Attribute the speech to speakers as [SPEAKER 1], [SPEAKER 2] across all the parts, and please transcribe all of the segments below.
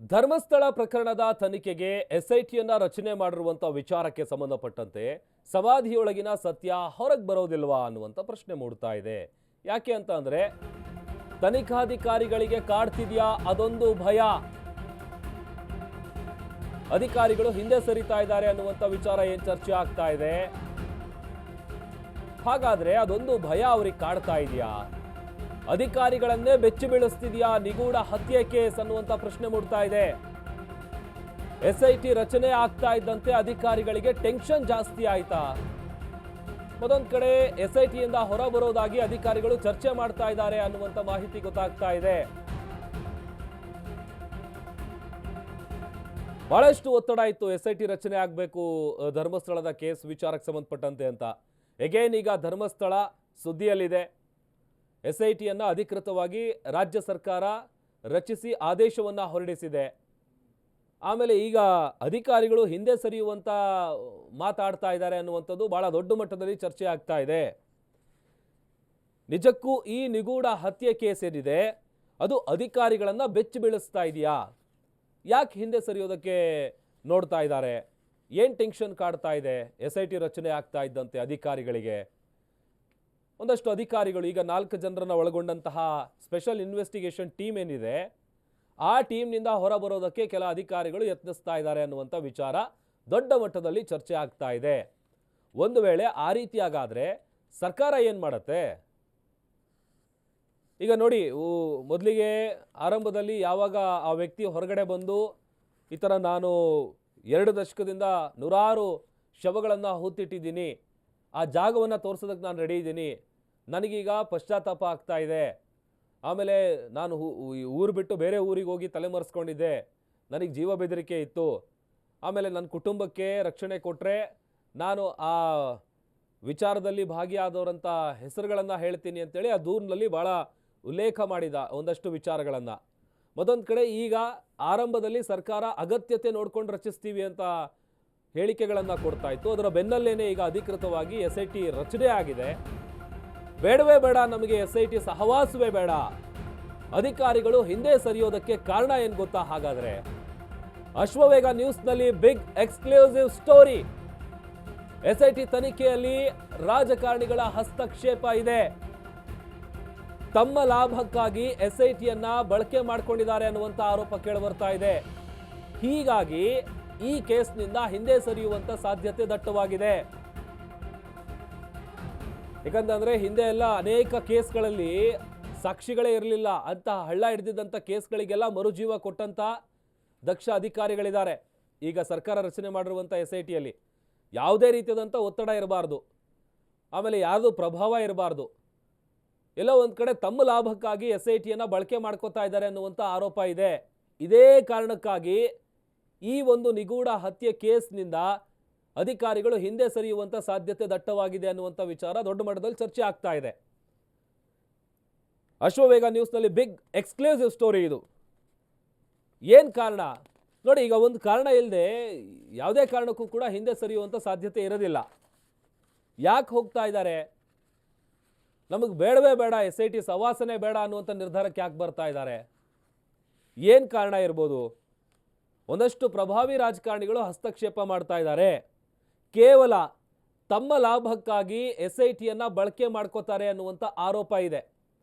[SPEAKER 1] ಧರ್ಮಸ್ಥಳ ಪ್ರಕರಣದ ತನಿಖೆಗೆ ಎಸ್ಐಟಿಯನ್ನ ರಚನೆ ಮಾಡಿರುವಂತ ವಿಚಾರಕ್ಕೆ ಸಂಬಂಧಪಟ್ಟಂತೆ ಸಮಾಧಿಯೊಳಗಿನ ಸತ್ಯ ಹೊರಗೆ ಬರೋದಿಲ್ವಾ ಅನ್ನುವಂತ ಪ್ರಶ್ನೆ ಮೂಡ್ತಾ ಇದೆ. ಯಾಕೆ ಅಂತ ಅಂದ್ರೆ ತನಿಖಾಧಿಕಾರಿಗಳಿಗೆ ಕಾಡ್ತಿದ್ಯಾ ಅದೊಂದು ಭಯ. ಅಧಿಕಾರಿಗಳು ಹಿಂದೆ ಸರಿತಾ ಇದ್ದಾರೆ ಅನ್ನುವಂತ ವಿಚಾರ ಏನ್ ಚರ್ಚೆ ಆಗ್ತಾ ಇದೆ. ಹಾಗಾದ್ರೆ ಅದೊಂದು ಭಯ ಅವ್ರಿಗೆ ಕಾಡ್ತಾ ಇದೆಯಾ? ಅಧಿಕಾರಿಗಳನ್ನೇ ಬೆಚ್ಚಿ ಬೀಳಿಸ್ತಿದ್ಯಾ ನಿಗೂಢ ಹತ್ಯೆ ಕೇಸ್ ಅನ್ನುವಂತ ಪ್ರಶ್ನೆ ಮೂಡ್ತಾ ಇದೆ. ಎಸ್ಐಟಿ ರಚನೆ ಆಗ್ತಾ ಇದ್ದಂತೆ ಅಧಿಕಾರಿಗಳಿಗೆ ಟೆನ್ಷನ್ ಜಾಸ್ತಿ ಆಯ್ತಾ? ಮತ್ತೊಂದ್ ಕಡೆ ಎಸ್ಐಟಿಯಿಂದ ಹೊರ ಬರೋದಾಗಿ ಅಧಿಕಾರಿಗಳು ಚರ್ಚೆ ಮಾಡ್ತಾ ಇದ್ದಾರೆ ಅನ್ನುವಂತ ಮಾಹಿತಿ ಗೊತ್ತಾಗ್ತಾ ಇದೆ. ಬಹಳಷ್ಟು ಒತ್ತಡ ಇತ್ತು ಎಸ್ಐಟಿ ರಚನೆ ಆಗಬೇಕು ಧರ್ಮಸ್ಥಳದ ಕೇಸ್ ವಿಚಾರಕ್ಕೆ ಸಂಬಂಧಪಟ್ಟಂತೆ ಅಂತ. ಎಗೇನ್ ಈಗ ಧರ್ಮಸ್ಥಳ ಸುದ್ದಿಯಲ್ಲಿದೆ. ಎಸ್ಐಟಿಯನ್ನು ಅಧಿಕೃತವಾಗಿ ರಾಜ್ಯ ಸರ್ಕಾರ ರಚಿಸಿ ಆದೇಶವನ್ನು ಹೊರಡಿಸಿದೆ. ಆಮೇಲೆ ಈಗ ಅಧಿಕಾರಿಗಳು ಹಿಂದೆ ಸರಿಯುವಂತ ಮಾತಾಡ್ತಾ ಇದ್ದಾರೆ ಅನ್ನುವಂಥದ್ದು ಬಹಳ ದೊಡ್ಡ ಮಟ್ಟದಲ್ಲಿ ಚರ್ಚೆ ಆಗ್ತಾ ಇದೆ. ನಿಜಕ್ಕೂ ಈ ನಿಗೂಢ ಹತ್ಯೆ ಕೇಸ್ ಏನಿದೆ ಅದು ಅಧಿಕಾರಿಗಳನ್ನ ಬೆಚ್ಚಿ ಬೀಳಿಸ್ತಾ ಇದೆಯಾ? ಯಾಕೆ ಹಿಂದೆ ಸರಿಯೋದಕ್ಕೆ ನೋಡ್ತಾ ಇದ್ದಾರೆ? ಏನ್ ಟೆನ್ಷನ್ ಕಾಡ್ತಾ ಇದೆ ಎಸ್ಐಟಿ ರಚನೆ ಆಗ್ತಾ ಇದ್ದಂತೆ ಅಧಿಕಾರಿಗಳಿಗೆ? ಒಂದಷ್ಟು ಅಧಿಕಾರಿಗಳು ಈಗ 4 ಜನರನ್ನ ಒಳಗೊಂಡಂತಹ ಸ್ಪೆಷಲ್ ಇನ್ವೆಸ್ಟಿಗೇಷನ್ ಟೀಮ್ ಏನಿದೆ ಆ ಟೀಮ್ನಿಂದ ಹೊರ ಬರೋದಕ್ಕೆ ಕೆಲ ಅಧಿಕಾರಿಗಳು ಯತ್ನಿಸ್ತಾ ಇದ್ದಾರೆ ಅನ್ನುವಂಥ ವಿಚಾರ ದೊಡ್ಡ ಮಟ್ಟದಲ್ಲಿ ಚರ್ಚೆ ಆಗ್ತಾ ಇದೆ. ಒಂದು ವೇಳೆ ಆ ರೀತಿಯಾಗಾದ್ರೆ ಸರ್ಕಾರ ಏನು ಮಾಡುತ್ತೆ? ಈಗ ನೋಡಿ, ಮೊದಲಿಗೆ ಆರಂಭದಲ್ಲಿ ಯಾವಾಗ ಆ ವ್ಯಕ್ತಿ ಹೊರಗಡೆ ಬಂದು ಈ ಥರ ನಾನು 2 ದಶಕದಿಂದ ನೂರಾರು ಶವಗಳನ್ನು ಹೂತಿಟ್ಟಿದ್ದೀನಿ, ಆ ಜಾಗವನ್ನು ತೋರಿಸೋದಕ್ಕೆ ನಾನು ರೆಡಿ ಇದ್ದೀನಿ, ನನಗೀಗ ಪಶ್ಚಾತ್ತಾಪ ಆಗ್ತಾ ಇದೆ, ಆಮೇಲೆ ನಾನು ಊರು ಬಿಟ್ಟು ಬೇರೆ ಊರಿಗೆ ಹೋಗಿ ತಲೆಮರೆಸ್ಕೊಂಡಿದ್ದೆ, ನನಗೆ ಜೀವ ಬೆದರಿಕೆ ಇತ್ತು, ಆಮೇಲೆ ನನ್ನ ಕುಟುಂಬಕ್ಕೆ ರಕ್ಷಣೆ ಕೊಟ್ಟರೆ ನಾನು ಆ ವಿಚಾರದಲ್ಲಿ ಭಾಗಿಯಾದವರಂಥ ಹೆಸರುಗಳನ್ನು ಹೇಳ್ತೀನಿ ಅಂತೇಳಿ ಆ ದೂರಿನಲ್ಲಿ ಭಾಳ ಉಲ್ಲೇಖ ಮಾಡಿದ ಒಂದಷ್ಟು ವಿಚಾರಗಳನ್ನು. ಮತ್ತೊಂದು ಕಡೆ ಈಗ ಆರಂಭದಲ್ಲಿ ಸರ್ಕಾರ ಅಗತ್ಯತೆ ನೋಡ್ಕೊಂಡು ರಚಿಸ್ತೀವಿ ಅಂತ ಹೇಳಿಕೆಗಳನ್ನು ಕೊಡ್ತಾ ಇತ್ತು. ಅದರ ಬೆನ್ನಲ್ಲೇನೆ ಈಗ ಅಧಿಕೃತವಾಗಿ ಎಸ್ಐಟಿ ರಚನೆ ಆಗಿದೆ. ಬೇಡವೇ ಬೇಡ, ನಮಗೆ ಎಸ್ಐಟಿ ಸಹವಾಸವೇ ಬೇಡ, ಅಧಿಕಾರಿಗಳು ಹಿಂದೆ ಸರಿಯೋದಕ್ಕೆ ಕಾರಣ ಏನು ಗೊತ್ತಾ? ಹಾಗಾದ್ರೆ ಅಶ್ವವೇಗ ನ್ಯೂಸ್ನಲ್ಲಿ ಬಿಗ್ ಎಕ್ಸ್ಕ್ಲೂಸಿವ್ ಸ್ಟೋರಿ. ಎಸ್ಐಟಿ ತನಿಖೆಯಲ್ಲಿ ರಾಜಕಾರಣಿಗಳ ಹಸ್ತಕ್ಷೇಪ ಇದೆ. ತಮ್ಮ ಲಾಭಕ್ಕಾಗಿ ಎಸ್ಐಟಿಯನ್ನ ಬಳಕೆ ಮಾಡಿಕೊಂಡಿದ್ದಾರೆ ಅನ್ನುವಂತ ಆರೋಪ ಕೇಳಿಬರ್ತಾ ಇದೆ. ಹೀಗಾಗಿ ಈ ಕೇಸ್ನಿಂದ ಹಿಂದೆ ಸರಿಯುವಂತ ಸಾಧ್ಯತೆ ದಟ್ಟವಾಗಿದೆ. ಯಾಕಂತಂದ್ರೆ ಹಿಂದೆ ಎಲ್ಲ ಅನೇಕ ಕೇಸ್ಗಳಲ್ಲಿ ಸಾಕ್ಷಿಗಳೇ ಇರಲಿಲ್ಲ ಅಂತ ಹಳ್ಳ ಹಿಡಿದಿದ್ದಂಥ ಕೇಸ್ಗಳಿಗೆಲ್ಲ ಮರುಜೀವ ಕೊಟ್ಟಂತ ದಕ್ಷ ಅಧಿಕಾರಿಗಳಿದ್ದಾರೆ. ಈಗ ಸರ್ಕಾರ ರಚನೆ ಮಾಡಿರುವಂಥ ಎಸ್ಐಟಿಯಲ್ಲಿ ಯಾವುದೇ ರೀತಿಯಾದಂಥ ಒತ್ತಡ ಇರಬಾರ್ದು, ಆಮೇಲೆ ಯಾರ್ದು ಪ್ರಭಾವ ಇರಬಾರ್ದು. ಎಲ್ಲೋ ಒಂದು ಕಡೆ ತಮ್ಮ ಲಾಭಕ್ಕಾಗಿ ಎಸ್ಐಟಿಯನ್ನು ಬಳಕೆ ಮಾಡ್ಕೋತಾ ಇದ್ದಾರೆ ಅನ್ನುವಂಥ ಆರೋಪ ಇದೆ. ಇದೇ ಕಾರಣಕ್ಕಾಗಿ ಈ ಒಂದು ನಿಗೂಢ ಹತ್ಯೆ ಕೇಸ್ನಿಂದ ಅಧಿಕಾರಿಗಳು ಹಿಂದೆ ಸರಿಯುವಂಥ ಸಾಧ್ಯತೆ ದಟ್ಟವಾಗಿದೆ ಅನ್ನುವಂಥ ವಿಚಾರ ದೊಡ್ಡ ಮಟ್ಟದಲ್ಲಿ ಚರ್ಚೆ ಆಗ್ತಾ ಇದೆ. ಅಶ್ವವೇಗ ನ್ಯೂಸ್ನಲ್ಲಿ ಬಿಗ್ ಎಕ್ಸ್ಕ್ಲೂಸಿವ್ ಸ್ಟೋರಿ ಇದು. ಏನು ಕಾರಣ ನೋಡಿ, ಈಗ ಒಂದು ಕಾರಣ ಇಲ್ಲದೆ ಯಾವುದೇ ಕಾರಣಕ್ಕೂ ಕೂಡ ಹಿಂದೆ ಸರಿಯುವಂಥ ಸಾಧ್ಯತೆ ಇರೋದಿಲ್ಲ. ಯಾಕೆ ಹೋಗ್ತಾ ಇದ್ದಾರೆ? ನಮಗೆ ಬೇಡವೇ ಬೇಡ, ಎಸ್ಐಟಿ ಸವಾಸನೆ ಬೇಡ ಅನ್ನುವಂಥ ನಿರ್ಧಾರಕ್ಕೆ ಯಾಕೆ ಬರ್ತಾ ಇದ್ದಾರೆ? ಏನು ಕಾರಣ ಇರ್ಬೋದು? ಒಂದಷ್ಟು ಪ್ರಭಾವಿ ರಾಜಕಾರಣಿಗಳು ಹಸ್ತಕ್ಷೇಪ ಮಾಡ್ತಾ ಇದ್ದಾರೆ. ಕೇವಲ ತಮ್ಮ ಲಾಭಕ್ಕಾಗಿ ಎಸ್ಐಟಿಯನ್ನ ಬಳಕೆ ಮಾಡ್ಕೋತಾರೆ ಅನ್ನುವಂಥ ಆರೋಪ ಇದೆ.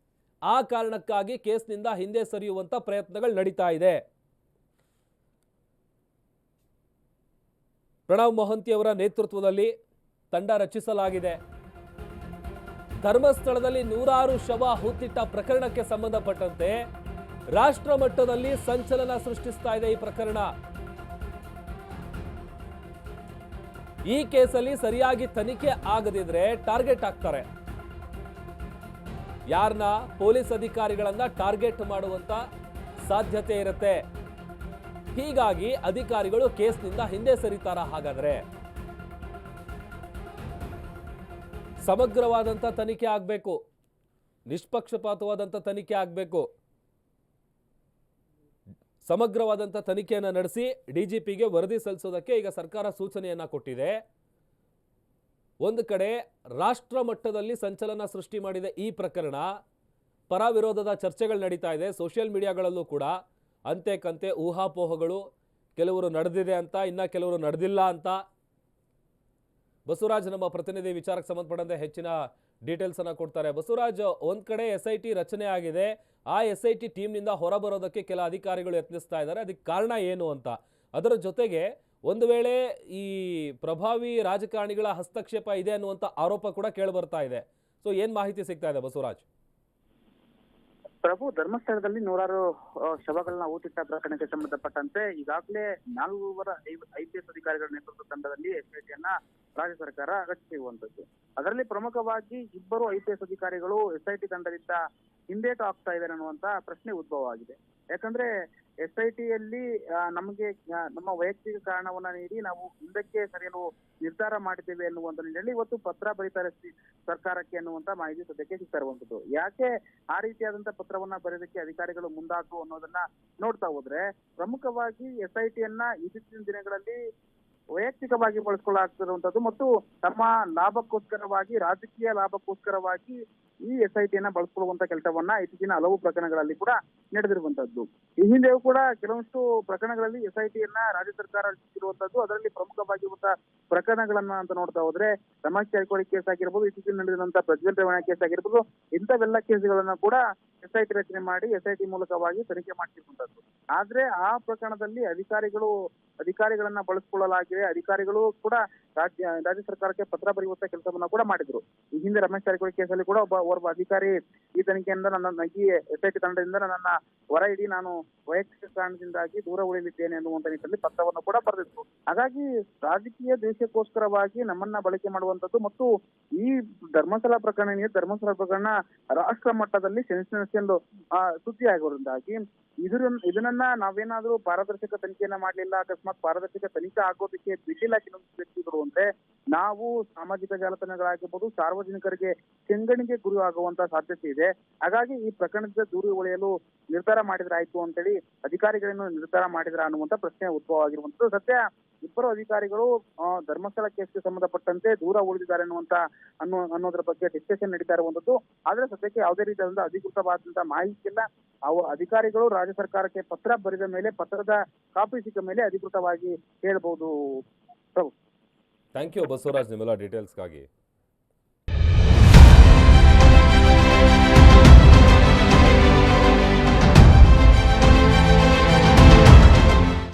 [SPEAKER 1] ಆ ಕಾರಣಕ್ಕಾಗಿ ಕೇಸ್ನಿಂದ ಹಿಂದೆ ಸರಿಯುವಂಥ ಪ್ರಯತ್ನಗಳು ನಡೀತಾ ಇದೆ. ಪ್ರಣವ್ ಮೊಹಂತಿ ಅವರ ನೇತೃತ್ವದಲ್ಲಿ ತಂಡ ರಚಿಸಲಾಗಿದೆ. ಧರ್ಮಸ್ಥಳದಲ್ಲಿ ನೂರಾರು ಶವ ಹೂತಿಟ್ಟ ಪ್ರಕರಣಕ್ಕೆ ಸಂಬಂಧಪಟ್ಟಂತೆ ರಾಷ್ಟ್ರ ಮಟ್ಟದಲ್ಲಿ ಸಂಚಲನ ಸೃಷ್ಟಿಸ್ತಾ ಇದೆ ಈ ಪ್ರಕರಣ. ಈ ಕೇಸಲ್ಲಿ ಸರಿಯಾಗಿ ತನಿಖೆ ಆಗದಿದ್ರೆ ಟಾರ್ಗೆಟ್ ಆಗ್ತಾರೆ. ಯಾರನ್ನ? ಪೊಲೀಸ್ ಅಧಿಕಾರಿಗಳನ್ನ ಟಾರ್ಗೆಟ್ ಮಾಡುವಂತ ಸಾಧ್ಯತೆ ಇರುತ್ತೆ. ಹೀಗಾಗಿ ಅಧಿಕಾರಿಗಳು ಕೇಸ್ನಿಂದ ಹಿಂದೆ ಸರಿತಾರ? ಹಾಗಾದ್ರೆ ಸಮಗ್ರವಾದಂಥ ತನಿಖೆ ಆಗಬೇಕು, ನಿಷ್ಪಕ್ಷಪಾತವಾದಂಥ ತನಿಖೆ ಆಗಬೇಕು. ಸಮಗ್ರವಾದಂಥ ತನಿಖೆಯನ್ನು ನಡೆಸಿ ಡಿಜಿಪಿಗೆ ವರದಿ ಸಲ್ಲಿಸೋದಕ್ಕೆ ಈಗ ಸರ್ಕಾರ ಸೂಚನೆಯನ್ನು ಕೊಟ್ಟಿದೆ. ಒಂದು ಕಡೆ ರಾಷ್ಟ್ರ ಮಟ್ಟದಲ್ಲಿ ಸಂಚಲನ ಸೃಷ್ಟಿ ಮಾಡಿದೆ ಈ ಪ್ರಕರಣ. ಪರ ವಿರೋಧದ ಚರ್ಚೆಗಳು ನಡೀತಾ ಇದೆ. ಸೋಷಿಯಲ್ ಮೀಡಿಯಾಗಳಲ್ಲೂ ಕೂಡ ಅಂತೆ ಕಂತೆ ಊಹಾಪೋಹಗಳು, ಕೆಲವರು ನಡೆದಿದೆ ಅಂತ, ಇನ್ನು ಕೆಲವರು ನಡೆದಿಲ್ಲ ಅಂತ. ಬಸವರಾಜ್ ನಮ್ಮ ಪ್ರತಿನಿಧಿ ವಿಚಾರಕ್ಕೆ ಸಂಬಂಧಪಟ್ಟಂತೆ ಹೆಚ್ಚಿನ ಡೀಟೇಲ್ಸ್ ಅನ್ನ ಕೊಡ್ತಾರೆ. ಬಸವರಾಜ್, ಒಂದ್ ಕಡೆ SIT ರಚನೆ ಆಗಿದೆ, ಆ SIT ಟೀಮ್ನಿಂದ ಹೊರಬರೋದಕ್ಕೆ ಕೆಲ ಅಧಿಕಾರಿಗಳು ಯತ್ನಿಸ್ತಾ ಇದ್ದಾರೆ, ಅದಕ್ಕೆ ಕಾರಣ ಏನು ಅಂತ. ಅದರ ಜೊತೆಗೆ ಒಂದು ವೇಳೆ ಈ ಪ್ರಭಾವಿ ರಾಜಕಾರಣಿಗಳ ಹಸ್ತಕ್ಷೇಪ ಇದೆ ಅನ್ನುವಂಥ ಆರೋಪ ಕೂಡ ಕೇಳಿಬರ್ತಾ ಇದೆ. ಸೊ ಏನ್ ಮಾಹಿತಿ ಸಿಗ್ತಾ ಇದೆ ಬಸವರಾಜ್?
[SPEAKER 2] ಪ್ರಭು, ಧರ್ಮಸ್ಥಳದಲ್ಲಿ ನೂರಾರು ಶವಗಳನ್ನ ಊತಿಟ್ಟ ಪ್ರಕರಣಕ್ಕೆ ಸಂಬಂಧಪಟ್ಟಂತೆ ಈಗಾಗಲೇ 4 IPS ಅಧಿಕಾರಿಗಳ ನೇತೃತ್ವ ತಂಡದಲ್ಲಿ SIT ಯನ್ನ ರಾಜ್ಯ ಸರ್ಕಾರ ರಚಿಸಿರುವಂತದ್ದು. ಅದರಲ್ಲಿ ಪ್ರಮುಖವಾಗಿ 2 IPS ಅಧಿಕಾರಿಗಳು SIT ತಂಡದಿಂದ ಹಿಂದೇಟು ಆಗ್ತಾ ಇದ್ದಾರೆ ಅನ್ನುವಂತ ಪ್ರಶ್ನೆ ಉದ್ಭವ ಆಗಿದೆ. ಯಾಕಂದ್ರೆ SIT ಯಲ್ಲಿ ನಮಗೆ ನಮ್ಮ ವೈಯಕ್ತಿಕ ಕಾರಣವನ್ನ ನೀಡಿ ನಾವು ಹಿಂದಕ್ಕೆ ಸರಿಯಲು ನಿರ್ಧಾರ ಮಾಡಿದ್ದೇವೆ ಅನ್ನುವಂತ ನಿಟ್ಟಿನಲ್ಲಿ ಇವತ್ತು ಪತ್ರ ಬರೀತಾರೆ ಸರ್ಕಾರಕ್ಕೆ ಅನ್ನುವಂತ ಮಾಹಿತಿ ಸದ್ಯಕ್ಕೆ ಸಿಗ್ತಾ ಇರುವಂತದ್ದು. ಯಾಕೆ ಆ ರೀತಿಯಾದಂತ ಪತ್ರವನ್ನ ಬರೆಯೋದಕ್ಕೆ ಅಧಿಕಾರಿಗಳು ಮುಂದಾದ್ರು ಅನ್ನೋದನ್ನ ನೋಡ್ತಾ ಹೋದ್ರೆ, ಪ್ರಮುಖವಾಗಿ SIT ಯನ್ನ ಇತ್ತೀಚಿನ ದಿನಗಳಲ್ಲಿ ವೈಯಕ್ತಿಕವಾಗಿ ಬಳಸ್ಕೊಳ್ಳಾಗ್ತಿರುವಂತದ್ದು ಮತ್ತು ತಮ್ಮ ಲಾಭಕ್ಕೋಸ್ಕರವಾಗಿ, ರಾಜಕೀಯ ಲಾಭಕ್ಕೋಸ್ಕರವಾಗಿ ಈ SIT ಯನ್ನ ಬಳಸ್ಕೊಳ್ಳುವಂತ ಕೆಲಸವನ್ನ ಇತ್ತೀಚಿನ ಹಲವು ಪ್ರಕರಣಗಳಲ್ಲಿ ಕೂಡ ನಡೆದಿರುವಂತದ್ದು. ಈ ಹಿಂದೆಯೂ ಕೂಡ ಕೆಲವೊಂದು ಪ್ರಕರಣಗಳಲ್ಲಿ SIT ಯನ್ನ ರಾಜ್ಯ ಸರ್ಕಾರ ರಚಿಸಿರುವಂತದ್ದು. ಅದರಲ್ಲಿ ಪ್ರಮುಖವಾಗಿರುವಂತಹ ಪ್ರಕರಣಗಳನ್ನ ಅಂತ ನೋಡ್ತಾ ಹೋದ್ರೆ, ರಮೇಶ್ ಜಾರಕಿಹೊಳಿ ಕೇಸ್ ಆಗಿರ್ಬೋದು, ಇತ್ತೀಚಿನ ನಡೆದಿರುವಂತಹ ಪ್ರಜ್ವಲ್ ರೇವಣ್ಣ ಕೇಸ್ ಆಗಿರ್ಬೋದು, ಇಂಥವೆಲ್ಲ ಕೇಸ್ಗಳನ್ನ ಕೂಡ SIT ರಚನೆ ಮಾಡಿ SIT ಮೂಲಕವಾಗಿ ತನಿಖೆ ಮಾಡ್ತಿರುವಂತದ್ದು. ಆದ್ರೆ ಆ ಪ್ರಕರಣದಲ್ಲಿ ಅಧಿಕಾರಿಗಳನ್ನ ಬಳಸ್ಕೊಳ್ಳಲಾಗಿದೆ. ಅಧಿಕಾರಿಗಳು ಕೂಡ ರಾಜ್ಯ ಸರ್ಕಾರಕ್ಕೆ ಪತ್ರ ಬರೆಯುವಂತ ಕೆಲಸವನ್ನ ಕೂಡ ಮಾಡಿದ್ರು. ಈ ಹಿಂದೆ ರಮೇಶ್ ಜಾರಕಿಹೊಳಿ ಕೇಸಲ್ಲಿ ಕೂಡ ಒಬ್ಬ ಅಧಿಕಾರಿ ಈ ತನಿಖೆಯಿಂದ ಈ SIT ತಂಡದಿಂದ ನನ್ನನ್ನ ಹೊರ ಇಡಿ, ನಾನು ವೈಯಕ್ತಿಕ ಕಾರಣದಿಂದಾಗಿ ದೂರ ಉಳಿಲಿದ್ದೇನೆ ಅನ್ನುವಂತ ನಿಟ್ಟಿನಲ್ಲಿ ಪತ್ರವನ್ನು ಕೂಡ ಬರೆದಿದ್ರು. ಹಾಗಾಗಿ ರಾಜಕೀಯ ದ್ವೇಷಕ್ಕೋಸ್ಕರವಾಗಿ ನಮ್ಮನ್ನ ಬಳಕೆ ಮಾಡುವಂತದ್ದು ಮತ್ತು ಈ ಧರ್ಮಸ್ಥಳ ಪ್ರಕರಣ ರಾಷ್ಟ್ರ ಮಟ್ಟದಲ್ಲಿ ಸೆನ್ಸೇಷನ್ ಸುದ್ದಿ ಆಗಿರೋದ್ರಿಂದಾಗಿ ಇದನ್ನ ನಾವೇನಾದ್ರೂ ಪಾರದರ್ಶಕ ತನಿಖೆಯನ್ನ ಮಾಡ್ಲಿಲ್ಲ, ಅಕಸ್ಮಾತ್ ಪಾರದರ್ಶಕ ತನಿಖೆ ಆಗೋದಕ್ಕೆ ಬಿಟ್ಟಿಲ್ಲ ಕೆಲವೊಂದು ವ್ಯಕ್ತಿಗಳು ಅಂದ್ರೆ ನಾವು ಸಾಮಾಜಿಕ ಜಾಲತಾಣಗಳಾಗಿರ್ಬೋದು, ಸಾರ್ವಜನಿಕರಿಗೆ ಕೆಂಗಣಿಗೆ ಗುರಿ ಆಗುವಂತ ಸಾಧ್ಯತೆ ಇದೆ. ಹಾಗಾಗಿ ಈ ಪ್ರಕರಣದ ದೂರ ಉಳಿಯಲು ನಿರ್ಧಾರ ಮಾಡಿದ್ರಾಯ್ತು ಅಂತೇಳಿ ಅಧಿಕಾರಿಗಳನ್ನು ನಿರ್ಧಾರ ಮಾಡಿದ್ರ ಅನ್ನುವಂತ ಪ್ರಶ್ನೆ ಉದ್ಭವ ಆಗಿರುವಂತದ್ದು. ಸದ್ಯ 2 ಅಧಿಕಾರಿಗಳು ಧರ್ಮಸ್ಥಳ ಕೇಸ್ಗೆ ಸಂಬಂಧಪಟ್ಟಂತೆ ದೂರ ಉಳಿದಿದ್ದಾರೆ ಅನ್ನೋದ್ರ ಬಗ್ಗೆ ಡಿಸ್ಕಷನ್ ನಡೀತಾ ಇರುವಂತದ್ದು. ಆದ್ರೆ ಸದ್ಯಕ್ಕೆ ಯಾವುದೇ ರೀತಿಯಾದಂತಹ ಅಧಿಕೃತವಾದಂತಹ ಮಾಹಿತಿ ಇಲ್ಲ. ಅಧಿಕಾರಿಗಳು ರಾಜ್ಯ ಸರ್ಕಾರಕ್ಕೆ ಪತ್ರ ಬರೆದ ಮೇಲೆ, ಪತ್ರದ ಕಾಪಿ ಸಿಕ್ಕ ಮೇಲೆ ಅಧಿಕೃತವಾಗಿ ಹೇಳ್ಬಹುದು.
[SPEAKER 1] ಥ್ಯಾಂಕ್ ಯು ಬಸವರಾಜ್ ನಿಮ್ಮೆಲ್ಲ ಡೀಟೇಲ್ಸ್ಗಾಗಿ.